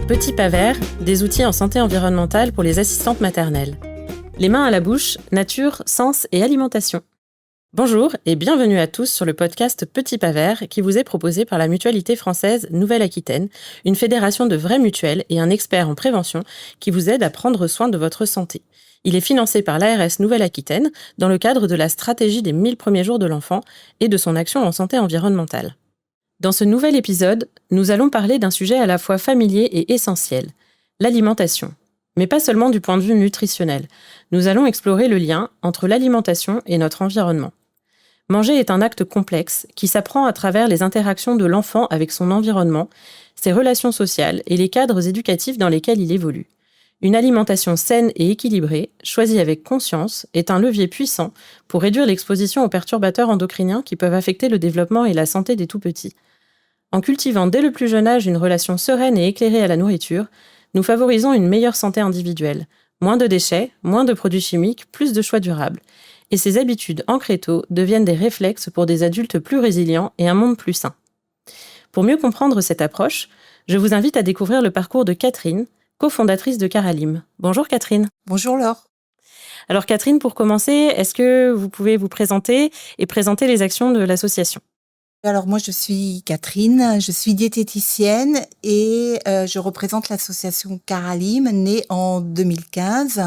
Petits pas verts, des outils en santé environnementale pour les assistantes maternelles. Les mains à la bouche, nature, sens et alimentation. Bonjour et bienvenue à tous sur le podcast Petits pas verts qui vous est proposé par la Mutualité française Nouvelle-Aquitaine, une fédération de vraies mutuelles et un expert en prévention qui vous aide à prendre soin de votre santé. Il est financé par l'ARS Nouvelle-Aquitaine dans le cadre de la stratégie des 1000 premiers jours de l'enfant et de son action en santé environnementale. Dans ce nouvel épisode, nous allons parler d'un sujet à la fois familier et essentiel, l'alimentation. Mais pas seulement du point de vue nutritionnel. Nous allons explorer le lien entre l'alimentation et notre environnement. Manger est un acte complexe qui s'apprend à travers les interactions de l'enfant avec son environnement, ses relations sociales et les cadres éducatifs dans lesquels il évolue. Une alimentation saine et équilibrée, choisie avec conscience, est un levier puissant pour réduire l'exposition aux perturbateurs endocriniens qui peuvent affecter le développement et la santé des tout-petits. En cultivant dès le plus jeune âge une relation sereine et éclairée à la nourriture, nous favorisons une meilleure santé individuelle. Moins de déchets, moins de produits chimiques, plus de choix durables. Et ces habitudes ancrées tôt deviennent des réflexes pour des adultes plus résilients et un monde plus sain. Pour mieux comprendre cette approche, je vous invite à découvrir le parcours de Catherine, cofondatrice de Caralim. Bonjour Catherine. Bonjour Laure. Alors Catherine, pour commencer, est-ce que vous pouvez vous présenter et présenter les actions de l'association ? Alors moi je suis Catherine, je suis diététicienne et je représente l'association Caralim, née en 2015.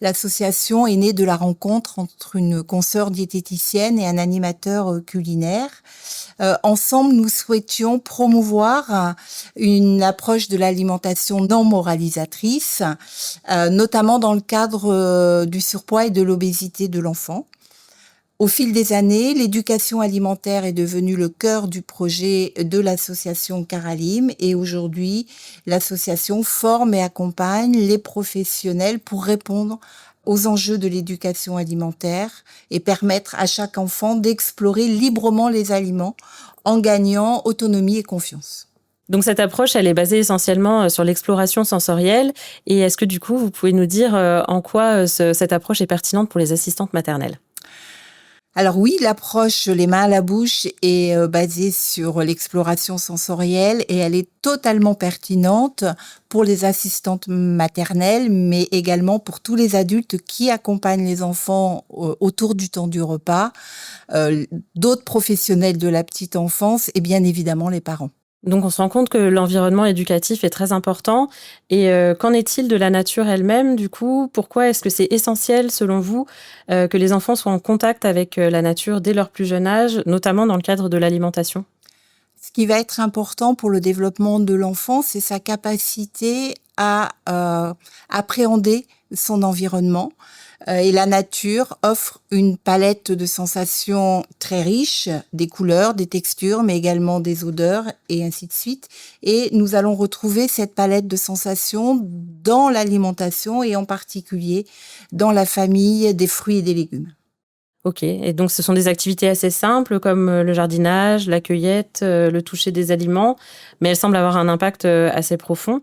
L'association est née de la rencontre entre une consoeur diététicienne et un animateur culinaire. Ensemble, nous souhaitions promouvoir une approche de l'alimentation non moralisatrice, notamment dans le cadre du surpoids et de l'obésité de l'enfant. Au fil des années, l'éducation alimentaire est devenue le cœur du projet de l'association Caralim et aujourd'hui, l'association forme et accompagne les professionnels pour répondre aux enjeux de l'éducation alimentaire et permettre à chaque enfant d'explorer librement les aliments en gagnant autonomie et confiance. Donc cette approche, elle est basée essentiellement sur l'exploration sensorielle. Et est-ce que du coup, vous pouvez nous dire en quoi cette approche est pertinente pour les assistantes maternelles ? Alors oui, l'approche les mains à la bouche est basée sur l'exploration sensorielle et elle est totalement pertinente pour les assistantes maternelles, mais également pour tous les adultes qui accompagnent les enfants autour du temps du repas, d'autres professionnels de la petite enfance et bien évidemment les parents. Donc on se rend compte que l'environnement éducatif est très important. Et qu'en est-il de la nature elle-même du coup ? Pourquoi est-ce que c'est essentiel selon vous que les enfants soient en contact avec la nature dès leur plus jeune âge, notamment dans le cadre de l'alimentation ? Ce qui va être important pour le développement de l'enfant, c'est sa capacité à appréhender son environnement. Et la nature offre une palette de sensations très riche, des couleurs, des textures, mais également des odeurs et ainsi de suite. Et nous allons retrouver cette palette de sensations dans l'alimentation et en particulier dans la famille des fruits et des légumes. Ok, et donc ce sont des activités assez simples comme le jardinage, la cueillette, le toucher des aliments, mais elles semblent avoir un impact assez profond.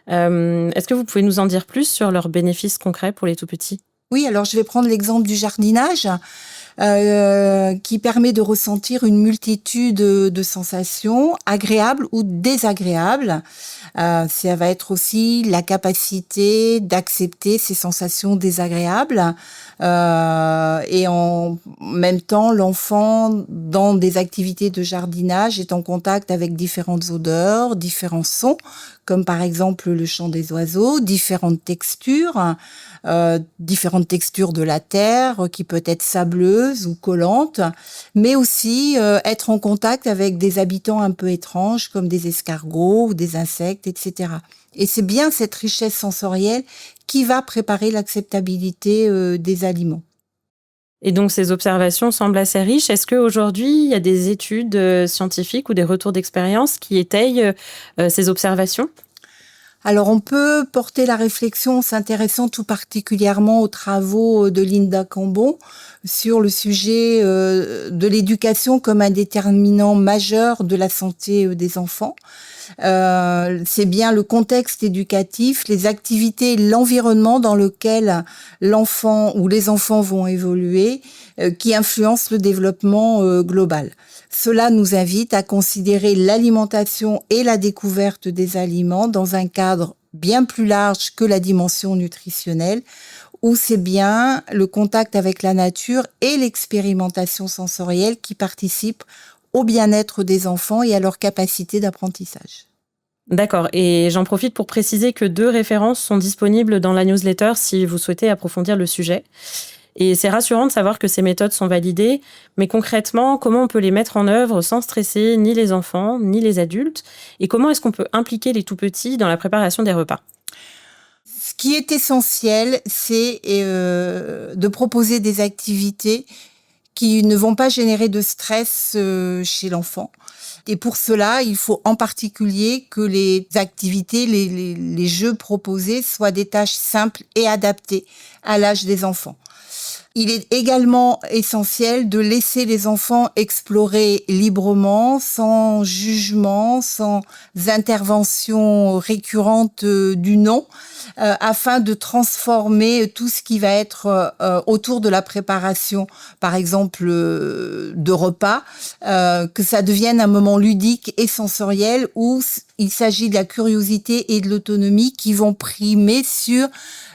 Est-ce que vous pouvez nous en dire plus sur leurs bénéfices concrets pour les tout-petits ? Oui, alors je vais prendre l'exemple du jardinage qui permet de ressentir une multitude de sensations agréables ou désagréables. Ça va être aussi la capacité d'accepter ces sensations désagréables et en même temps, l'enfant, dans des activités de jardinage, est en contact avec différentes odeurs, différents sons, comme par exemple le chant des oiseaux, différentes textures de la terre qui peut être sableuse ou collante, mais aussi être en contact avec des habitants un peu étranges comme des escargots ou des insectes, etc. Et c'est bien cette richesse sensorielle qui va préparer l'acceptabilité des aliments. Et donc ces observations semblent assez riches. Est-ce qu'aujourd'hui, il y a des études scientifiques ou des retours d'expérience qui étayent ces observations ? Alors on peut porter la réflexion en s'intéressant tout particulièrement aux travaux de Linda Cambon sur le sujet de l'éducation comme un déterminant majeur de la santé des enfants. C'est bien le contexte éducatif, les activités, l'environnement dans lequel l'enfant ou les enfants vont évoluer qui influencent le développement global. Cela nous invite à considérer l'alimentation et la découverte des aliments dans un cadre bien plus large que la dimension nutritionnelle, où c'est bien le contact avec la nature et l'expérimentation sensorielle qui participent au bien-être des enfants et à leur capacité d'apprentissage. D'accord. Et j'en profite pour préciser que 2 références sont disponibles dans la newsletter si vous souhaitez approfondir le sujet. Et c'est rassurant de savoir que ces méthodes sont validées, mais concrètement, comment on peut les mettre en œuvre sans stresser ni les enfants, ni les adultes? Et comment est-ce qu'on peut impliquer les tout-petits dans la préparation des repas? Ce qui est essentiel, c'est de proposer des activités qui ne vont pas générer de stress chez l'enfant. Et pour cela, il faut en particulier que les activités, les jeux proposés soient des tâches simples et adaptées à l'âge des enfants. Il est également essentiel de laisser les enfants explorer librement, sans jugement, sans intervention récurrente du non, afin de transformer tout ce qui va être autour de la préparation, par exemple de repas, que ça devienne un moment ludique et sensoriel où il s'agit de la curiosité et de l'autonomie qui vont primer sur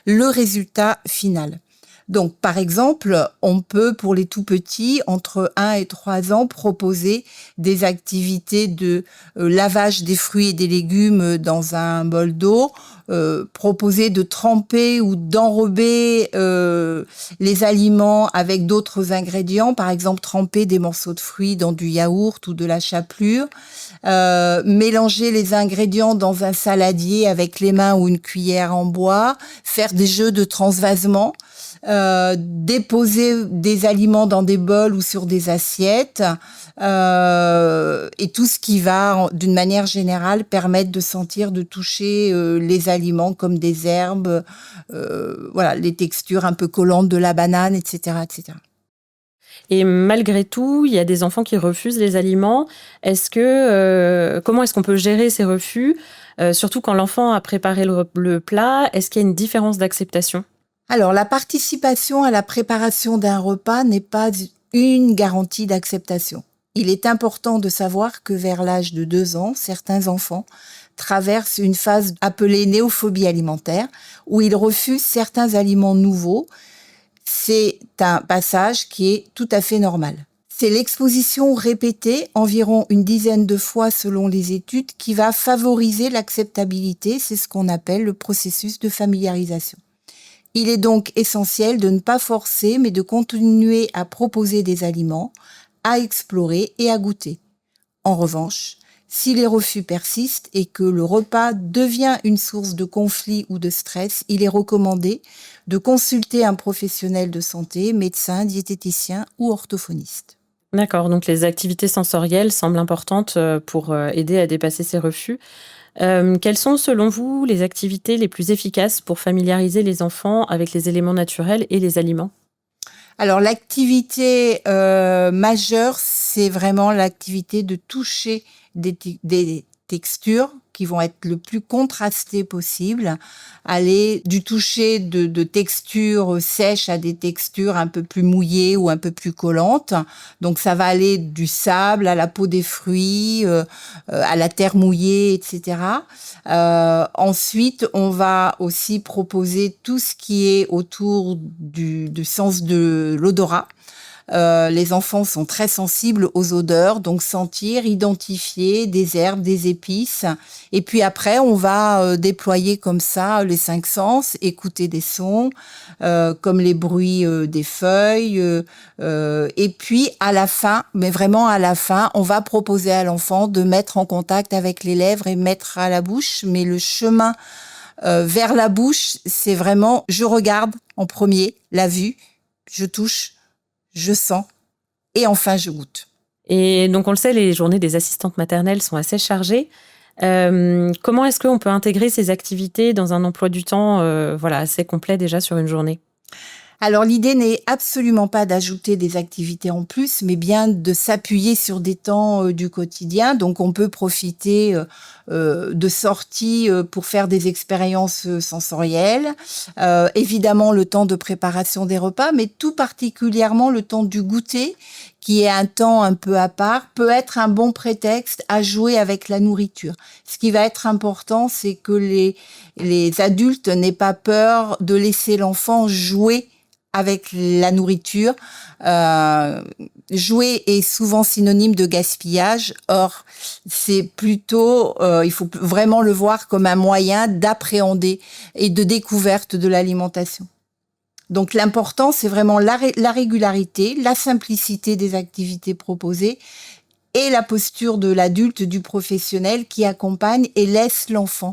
le résultat final. Donc, par exemple, on peut, pour les tout-petits, entre 1 et 3 ans, proposer des activités de lavage des fruits et des légumes dans un bol d'eau, proposer de tremper ou d'enrober les aliments avec d'autres ingrédients, par exemple tremper des morceaux de fruits dans du yaourt ou de la chapelure, mélanger les ingrédients dans un saladier avec les mains ou une cuillère en bois, faire des jeux de transvasement, déposer des aliments dans des bols ou sur des assiettes, et tout ce qui va, d'une manière générale, permettre de sentir, de toucher les aliments comme des herbes, voilà, les textures un peu collantes de la banane, etc., etc. Et malgré tout, il y a des enfants qui refusent les aliments. Comment est-ce qu'on peut gérer ces refus, surtout quand l'enfant a préparé le plat? Est-ce qu'il y a une différence d'acceptation? Alors, la participation à la préparation d'un repas n'est pas une garantie d'acceptation. Il est important de savoir que vers l'âge de 2 ans, certains enfants traversent une phase appelée néophobie alimentaire, où ils refusent certains aliments nouveaux. C'est un passage qui est tout à fait normal. C'est l'exposition répétée, environ une dizaine de fois selon les études, qui va favoriser l'acceptabilité. C'est ce qu'on appelle le processus de familiarisation. Il est donc essentiel de ne pas forcer, mais de continuer à proposer des aliments, à explorer et à goûter. En revanche, si les refus persistent et que le repas devient une source de conflit ou de stress, il est recommandé de consulter un professionnel de santé, médecin, diététicien ou orthophoniste. D'accord, donc les activités sensorielles semblent importantes pour aider à dépasser ces refus. Quelles sont, selon vous, les activités les plus efficaces pour familiariser les enfants avec les éléments naturels et les aliments? Alors, l'activité majeure, c'est vraiment l'activité de toucher des textures qui vont être le plus contrastées possible, aller du toucher de textures sèches à des textures un peu plus mouillées ou un peu plus collantes. Donc, ça va aller du sable à la peau des fruits, à la terre mouillée, etc. Ensuite, on va aussi proposer tout ce qui est autour du sens de l'odorat. Les enfants sont très sensibles aux odeurs, donc sentir, identifier des herbes, des épices. Et puis après, on va déployer comme ça les 5 sens, écouter des sons, comme les bruits des feuilles. Et puis à la fin, mais vraiment à la fin, on va proposer à l'enfant de mettre en contact avec les lèvres et mettre à la bouche. Mais le chemin vers la bouche, c'est vraiment, je regarde en premier, la vue, je touche, je sens et enfin je goûte. Et donc on le sait, les journées des assistantes maternelles sont assez chargées. Comment est-ce qu'on peut intégrer ces activités dans un emploi du temps assez complet déjà sur une journée? Alors l'idée n'est absolument pas d'ajouter des activités en plus, mais bien de s'appuyer sur des temps du quotidien. Donc on peut profiter de sorties pour faire des expériences sensorielles. Évidemment le temps de préparation des repas, mais tout particulièrement le temps du goûter, qui est un temps un peu à part, peut être un bon prétexte à jouer avec la nourriture. Ce qui va être important, c'est que les adultes n'aient pas peur de laisser l'enfant jouer avec la nourriture. Jouer est souvent synonyme de gaspillage. Or, c'est plutôt, il faut vraiment le voir comme un moyen d'appréhender et de découverte de l'alimentation. Donc l'important, c'est vraiment la régularité, la simplicité des activités proposées et la posture de l'adulte, du professionnel qui accompagne et laisse l'enfant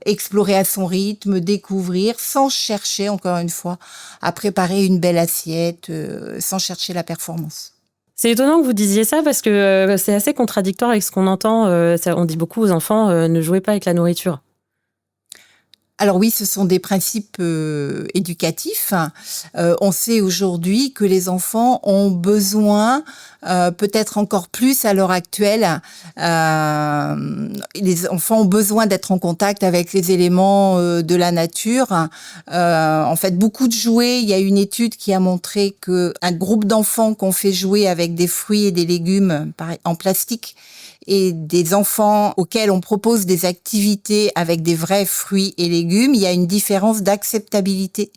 explorer à son rythme, découvrir, sans chercher, encore une fois, à préparer une belle assiette, sans chercher la performance. C'est étonnant que vous disiez ça parce que c'est assez contradictoire avec ce qu'on entend. On dit beaucoup aux enfants, ne jouez pas avec la nourriture. Alors oui, ce sont des principes éducatifs. On sait aujourd'hui que les enfants ont besoin, peut-être encore plus à l'heure actuelle, les enfants ont besoin d'être en contact avec les éléments de la nature. En fait, beaucoup de jouets, il y a une étude qui a montré qu'un groupe d'enfants qu'on fait jouer avec des fruits et des légumes en plastique, et des enfants auxquels on propose des activités avec des vrais fruits et légumes, il y a une différence d'acceptabilité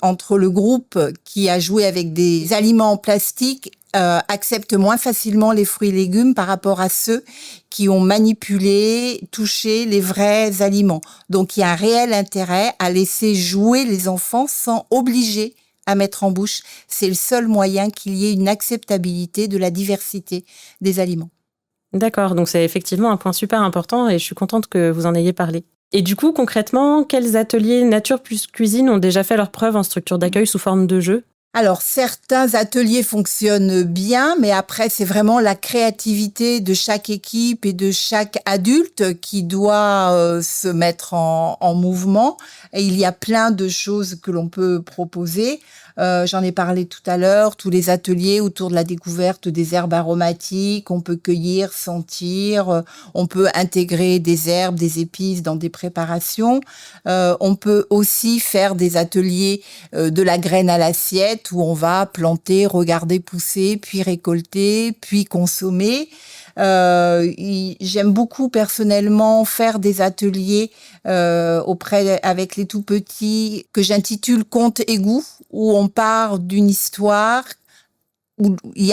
entre le groupe qui a joué avec des aliments en plastique accepte moins facilement les fruits et légumes par rapport à ceux qui ont manipulé, touché les vrais aliments. Donc il y a un réel intérêt à laisser jouer les enfants sans obliger à mettre en bouche. C'est le seul moyen qu'il y ait une acceptabilité de la diversité des aliments. D'accord, donc c'est effectivement un point super important et je suis contente que vous en ayez parlé. Et du coup, concrètement, quels ateliers nature plus cuisine ont déjà fait leurs preuves en structure d'accueil sous forme de jeu ? Alors, certains ateliers fonctionnent bien, mais après, c'est vraiment la créativité de chaque équipe et de chaque adulte qui doit se mettre en mouvement. Et il y a plein de choses que l'on peut proposer. J'en ai parlé tout à l'heure, tous les ateliers autour de la découverte des herbes aromatiques, on peut cueillir, sentir, on peut intégrer des herbes, des épices dans des préparations. On peut aussi faire des ateliers de la graine à l'assiette où on va planter, regarder pousser, puis récolter, puis consommer. J'aime beaucoup personnellement faire des ateliers avec les tout petits que j'intitule Contes et goûts, où on part d'une histoire où il y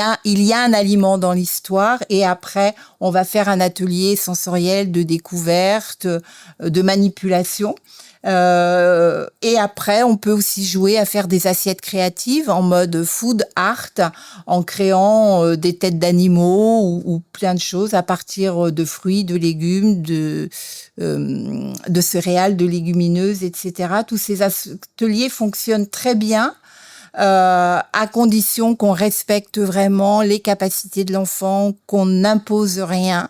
a un aliment dans l'histoire et après on va faire un atelier sensoriel de découverte, de manipulation. Et après, on peut aussi jouer à faire des assiettes créatives en mode food art, en créant des têtes d'animaux ou plein de choses à partir de fruits, de légumes, de céréales, de légumineuses, etc. Tous ces ateliers fonctionnent très bien. À condition qu'on respecte vraiment les capacités de l'enfant, qu'on n'impose rien.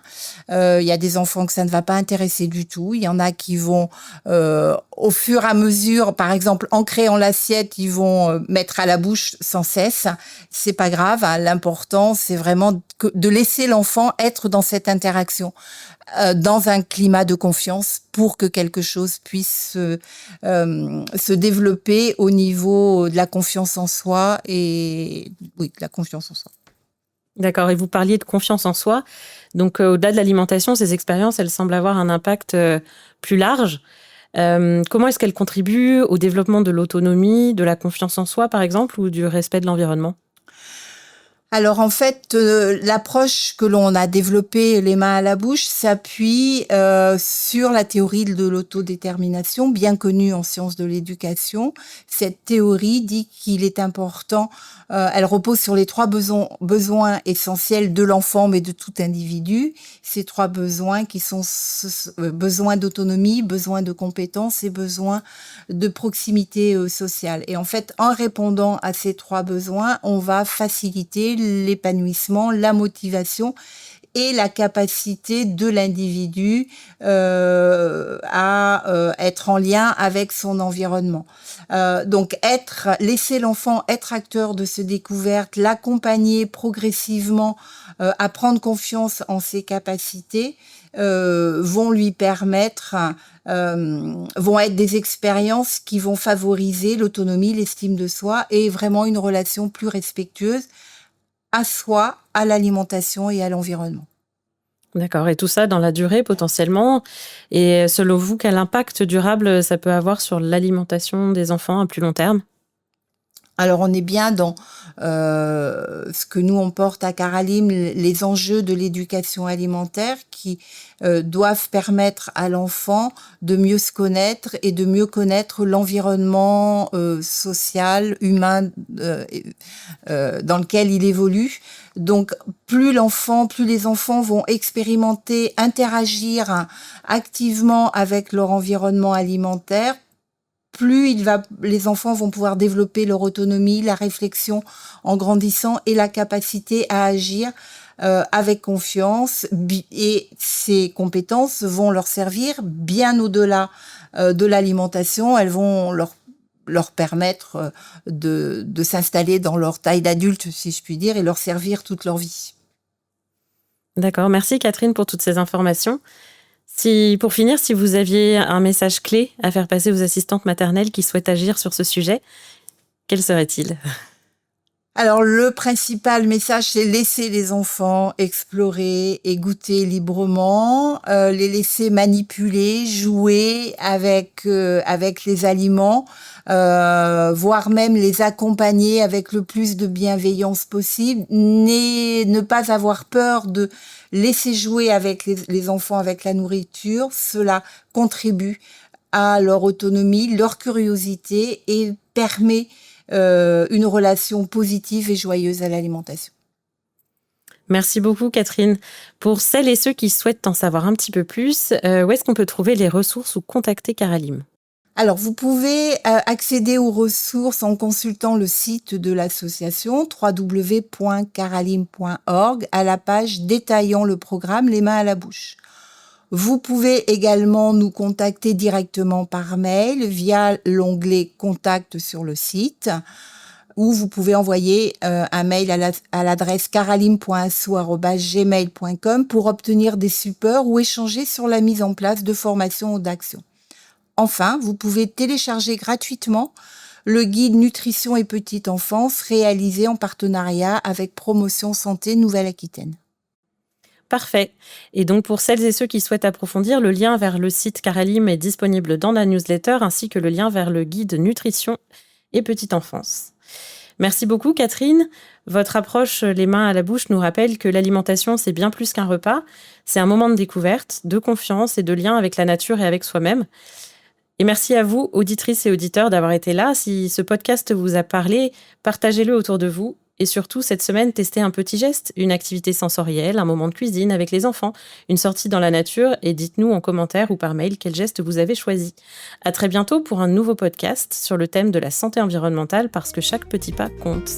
Il y a des enfants que ça ne va pas intéresser du tout. Il y en a qui vont, au fur et à mesure, par exemple, en créant l'assiette, ils vont mettre à la bouche sans cesse. C'est pas grave, hein. L'important, c'est vraiment de laisser l'enfant être dans cette interaction, dans un climat de confiance pour que quelque chose puisse se développer au niveau de la confiance en soi de la confiance en soi. D'accord, et vous parliez de confiance en soi. Donc, au-delà de l'alimentation, ces expériences, elles semblent avoir un impact plus large. Comment est-ce qu'elles contribuent au développement de l'autonomie, de la confiance en soi, par exemple, ou du respect de l'environnement ? Alors en fait, l'approche que l'on a développée, les mains à la bouche, s'appuie sur la théorie de l'autodétermination, bien connue en sciences de l'éducation. Cette théorie dit qu'il est important, elle repose sur les 3 besoins essentiels de l'enfant, mais de tout individu. Ces 3 besoins qui sont besoin d'autonomie, besoin de compétence et besoin de proximité sociale. Et en fait, en répondant à ces 3 besoins, on va faciliter l'épanouissement, la motivation et la capacité de l'individu à être en lien avec son environnement. Donc laisser l'enfant être acteur de ses découvertes, l'accompagner progressivement à prendre confiance en ses capacités, vont lui permettre, vont être des expériences qui vont favoriser l'autonomie, l'estime de soi et vraiment une relation plus respectueuse à soi, à l'alimentation et à l'environnement. D'accord. Et tout ça dans la durée potentiellement. Et selon vous, quel impact durable ça peut avoir sur l'alimentation des enfants à plus long terme ? Alors, on est bien dans ce que nous, on porte à Caralim, les enjeux de l'éducation alimentaire qui doivent permettre à l'enfant de mieux se connaître et de mieux connaître l'environnement social, humain dans lequel il évolue. Donc, plus les enfants vont expérimenter, interagir activement avec leur environnement alimentaire, plus les enfants vont pouvoir développer leur autonomie, la réflexion en grandissant et la capacité à agir avec confiance. Et ces compétences vont leur servir bien au-delà de l'alimentation. Elles vont leur permettre de s'installer dans leur taille d'adulte, si je puis dire, et leur servir toute leur vie. D'accord. Merci Catherine pour toutes ces informations. Pour finir, si vous aviez un message clé à faire passer aux assistantes maternelles qui souhaitent agir sur ce sujet, quel serait-il ? Alors, le principal message, c'est laisser les enfants explorer et goûter librement, les laisser manipuler, jouer avec les aliments, voire même les accompagner avec le plus de bienveillance possible, ne pas avoir peur de laisser jouer avec les enfants avec la nourriture. Cela contribue à leur autonomie, leur curiosité et permet une relation positive et joyeuse à l'alimentation. Merci beaucoup Catherine. Pour celles et ceux qui souhaitent en savoir un petit peu plus, où est-ce qu'on peut trouver les ressources ou contacter Caralim ? Alors, vous pouvez accéder aux ressources en consultant le site de l'association www.caralim.org à la page détaillant le programme Les mains à la bouche. Vous pouvez également nous contacter directement par mail via l'onglet « Contact » sur le site, ou vous pouvez envoyer un mail à l'adresse caralim.asso@gmail.com pour obtenir des supports ou échanger sur la mise en place de formations ou d'actions. Enfin, vous pouvez télécharger gratuitement le guide Nutrition et Petite Enfance réalisé en partenariat avec Promotion Santé Nouvelle-Aquitaine. Parfait. Et donc, pour celles et ceux qui souhaitent approfondir, le lien vers le site Caralim est disponible dans la newsletter, ainsi que le lien vers le guide Nutrition et Petite Enfance. Merci beaucoup, Catherine. Votre approche les mains à la bouche nous rappelle que l'alimentation, c'est bien plus qu'un repas. C'est un moment de découverte, de confiance et de lien avec la nature et avec soi-même. Et merci à vous, auditrices et auditeurs, d'avoir été là. Si ce podcast vous a parlé, partagez-le autour de vous. Et surtout, cette semaine, testez un petit geste, une activité sensorielle, un moment de cuisine avec les enfants, une sortie dans la nature et dites-nous en commentaire ou par mail quel geste vous avez choisi. À très bientôt pour un nouveau podcast sur le thème de la santé environnementale parce que chaque petit pas compte.